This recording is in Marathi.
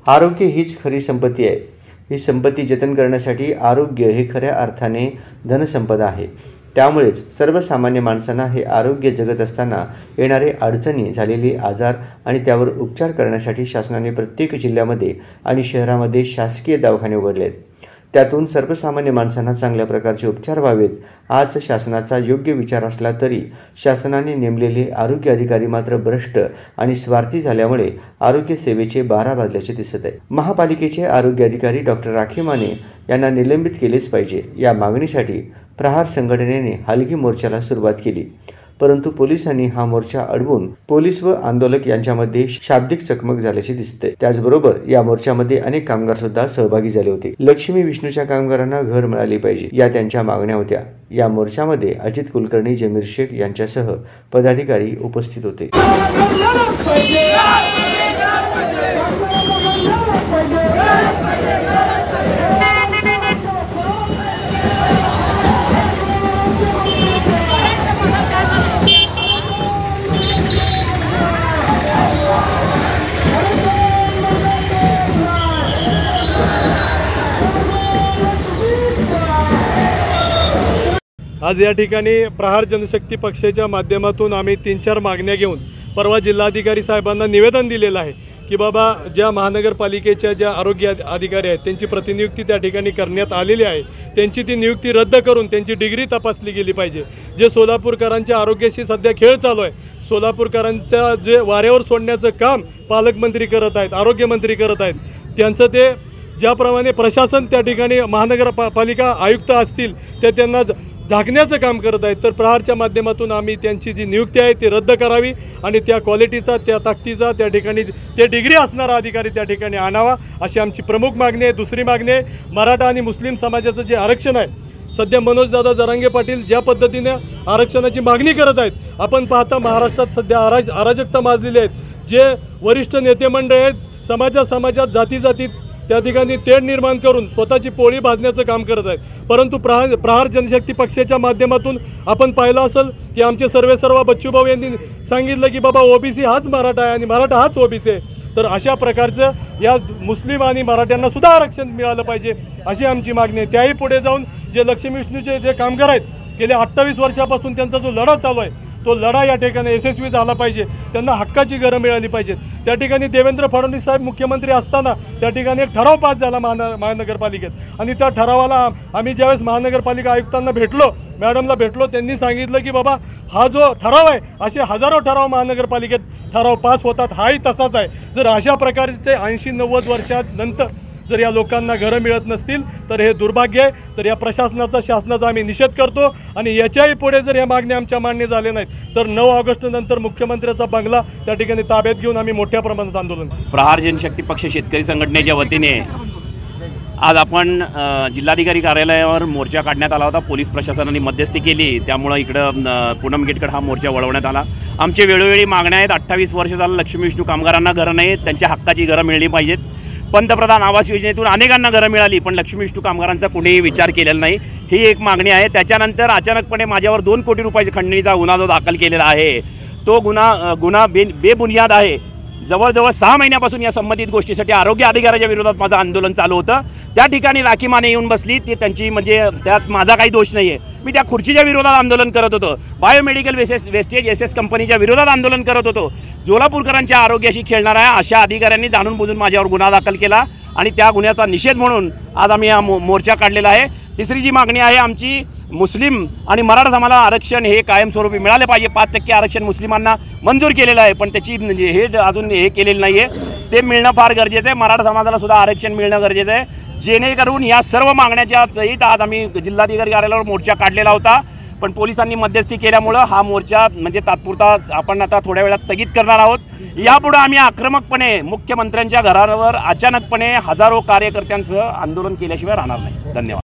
आरोग्य हीच खरी संपत्ती आहे। ही संपत्ती जतन करण्यासाठी आरोग्य हे खऱ्या अर्थाने धनसंपदा आहे। त्यामुळेच सर्वसामान्य माणसांना हे आरोग्य जगत असताना येणारे अडचणी, झालेले आजार आणि त्यावर उपचार करण्यासाठी शासनाने प्रत्येक जिल्ह्यामध्ये आणि शहरामध्ये शासकीय दवाखाने उघडले आहेत। त्यातून सर्वसामान्य माणसांना चांगल्या प्रकारचे उपचार व्हावेत। आज शासनाचा योग्य विचार असला तरी शासनाने नेमलेले आरोग्य अधिकारी मात्र भ्रष्ट आणि स्वार्थी झाल्यामुळे आरोग्य सेवेचे 12 वाजल्याचे दिसत आहे। महापालिकेचे आरोग्य अधिकारी डॉक्टर राखी माने यांना निलंबित केलेच पाहिजे या मागणीसाठी प्रहार संघटनेने हलगी मोर्चाला सुरुवात केली, परंतु पोलिसांनी हा मोर्चा अडवून पोलीस व आंदोलक यांच्यामध्ये शाब्दिक चकमक झाल्याचे दिसते। त्याचबरोबर या मोर्चामध्ये अनेक कामगार सुद्धा सहभागी झाले होते। लक्ष्मी विष्णूच्या कामगारांना घर मिळाले पाहिजे या त्यांच्या मागण्या होत्या। या मोर्चामध्ये अजित कुलकर्णी, जमीर शेख यांच्यासह पदाधिकारी उपस्थित होते। आज या ठिकाणी प्रहार जनशक्ती पक्षाच्या माध्यमातून आम्ही 3-4 मागण्या घेऊन परवा जिल्हाधिकारी साहेबांना निवेदन दिलेलं आहे की बाबा ज्या महानगरपालिकेच्या ज्या आरोग्य अधिकारी आहेत त्यांची प्रतिनियुक्ती त्या ठिकाणी करण्यात आलेली आहे, त्यांची ती नियुक्ती रद्द करून त्यांची डिग्री तपासली गेली पाहिजे। जे सोलापूरकरांच्या आरोग्याशी सध्या खेळ चालू आहे, सोलापूरकरांच्या जे वाऱ्यावर सोडण्याचं काम पालकमंत्री करत आहेत, आरोग्यमंत्री करत आहेत, त्यांचं ते ज्याप्रमाणे प्रशासन त्या ठिकाणी महानगरपालिका आयुक्त असतील ते त्यांना झाकण्याचं काम करत आहेत, तर प्रहारच्या माध्यमातून आम्ही त्यांची जी नियुक्ती आहे ती रद्द करावी आणि त्या क्वालिटीचा, त्या ताकदीचा त्या ठिकाणी ते डिग्री असणारा अधिकारी त्या ठिकाणी आणावा अशी आमची प्रमुख मागणी आहे। दुसरी मागणी आहे, मराठा आणि मुस्लिम समाजाचं जे आरक्षण आहे, सध्या मनोजदादा जरांगे पाटील ज्या पद्धतीने आरक्षणाची मागणी करत आहेत, आपण पाहता महाराष्ट्रात सध्या अराजकता माजलेली आहेत। जे वरिष्ठ नेते मंडळ आहेत समाजात जातीत त्या ठिकाणी तेढ निर्माण करून स्वतःची पोळी भाजण्याचं काम करत आहेत, परंतु प्रहार जनशक्ती पक्षाच्या माध्यमातून आपण पाहिलं असेल की आमचे सर्वेसर्वा बच्चूभाऊ यांनी सांगितलं की बाबा ओबीसी हाच मराठा आहे आणि मराठा हाच ओबीसी आहे। तर अशा प्रकारचं या मुस्लिम आणि मराठ्यांना सुद्धा आरक्षण मिळालं पाहिजे अशी आमची मागणी आहे। त्याही पुढे जाऊन जे लक्ष्मी विष्णूचे जे कामगार आहेत, गेल्या 28 वर्षापासून त्यांचा जो लढा चालू आहे तो लढा या ठिकाणी यशस्वी झाला पाहिजे, त्यांना हक्काची घरं मिळाली पाहिजेत। त्या ठिकाणी देवेंद्र फडणवीस साहेब मुख्यमंत्री असताना त्या ठिकाणी एक ठराव पास झाला महानगरपालिकेत आणि त्या ठरावाला आम्ही ज्यावेळेस महानगरपालिका आयुक्तांना भेटलो, मॅडमला भेटलो, त्यांनी सांगितलं की बाबा हा जो ठराव आहे असे हजारो ठराव महानगरपालिकेत ठराव पास होतात, हाही तसाच आहे। जर अशा प्रकारचे 80-90 वर्षानंतर जर या लोकांना घरं मिळत नसतील तर हे दुर्भाग्य आहे। तर या शासनाचा आम्ही निषेध करतो आणि याच्याही पुढे जर या मागण्या आमच्या मान्य झाल्या नाहीत तर 9 ऑगस्ट नंतर मुख्यमंत्र्याचा बंगला त्या ठिकाणी ताब्यात घेऊन आम्ही मोठ्या प्रमाणात आंदोलन। प्रहार जनशक्ती पक्ष शेतकरी संघटनेच्या वतीने आज आपण जिल्हाधिकारी कार्यालयावर मोर्चा काढण्यात आला होता। पोलीस प्रशासनाने मध्यस्थी केली, त्यामुळे इकडं पूनम गेटकडे हा मोर्चा वळवण्यात आला। आमचे वेळोवेळी मागण्या आहेत। 28 वर्ष झालं लक्ष्मी विष्णू कामगारांना घरं नाहीत, त्यांच्या हक्काची घरं मिळली पाहिजेत। पंतप्रधान आवास योजनेतून अनेकांना घरं मिळाली, पण लक्ष्मी विष्णू कामगारांचा कुणीही विचार केलेला नाही, ही एक मागणी आहे। त्याच्यानंतर अचानकपणे माझ्यावर 2 कोटी रुपयाच्या खंडणीचा गुन्हा जो दाखल केलेला आहे तो गुन्हा बेबुनियाद आहे। जवळजवळ 6 महिन्यापासून या संबंधित गोष्टीसाठी आरोग्य अधिकाऱ्याच्या विरोधात माझं आंदोलन चालू होतं। त्या ठिकाणी राखी माने येऊन बसली, ती त्यांची म्हणजे त्यात माझा काही दोष नाही आहे। मी त्या खुर्चीच्या विरोधात आंदोलन करत होतो, बायोमेडिकल वेस्टेज एस कंपनीच्या विरोधात आंदोलन करत होतो। सोलापूरकरांच्या आरोग्याशी खेळणाऱ्या अशा अधिकाऱ्यांनी जाणून बुजून माझ्यावर गुन्हा दाखल केला आणि त्या गुन्ह्याचा निषेध म्हणून आज आम्ही हा मोर्चा काढलेला आहे। तिसरी जी मागणी आहे आमची, मुस्लिम आणि मराठा समाजाला आरक्षण हे कायमस्वरूपी मिळाले पाहिजे। 5% आरक्षण मुस्लिमांना मंजूर केलेलं आहे, पण त्याची म्हणजे हे अजून हे केलेलं नाही आहे, ते मिळणं फार गरजेचं आहे। मराठा समाजाला सुद्धा आरक्षण मिळणं गरजेचं आहे, जेणेकरून या सर्व मागण्याच्या सहित आज आम्ही जिल्हाधिकारी कार्यालयावर मोर्चा काढलेला होता, पण पोलिसांनी मध्यस्थी केल्यामुळं हा मोर्चा म्हणजे तात्पुरता आपण आता थोड्या वेळात स्थगित करणार आहोत। यापुढे आम्ही आक्रमकपणे मुख्यमंत्र्यांच्या घरावर अचानकपणे हजारो कार्यकर्त्यांसह आंदोलन केल्याशिवाय राहणार नाही। धन्यवाद।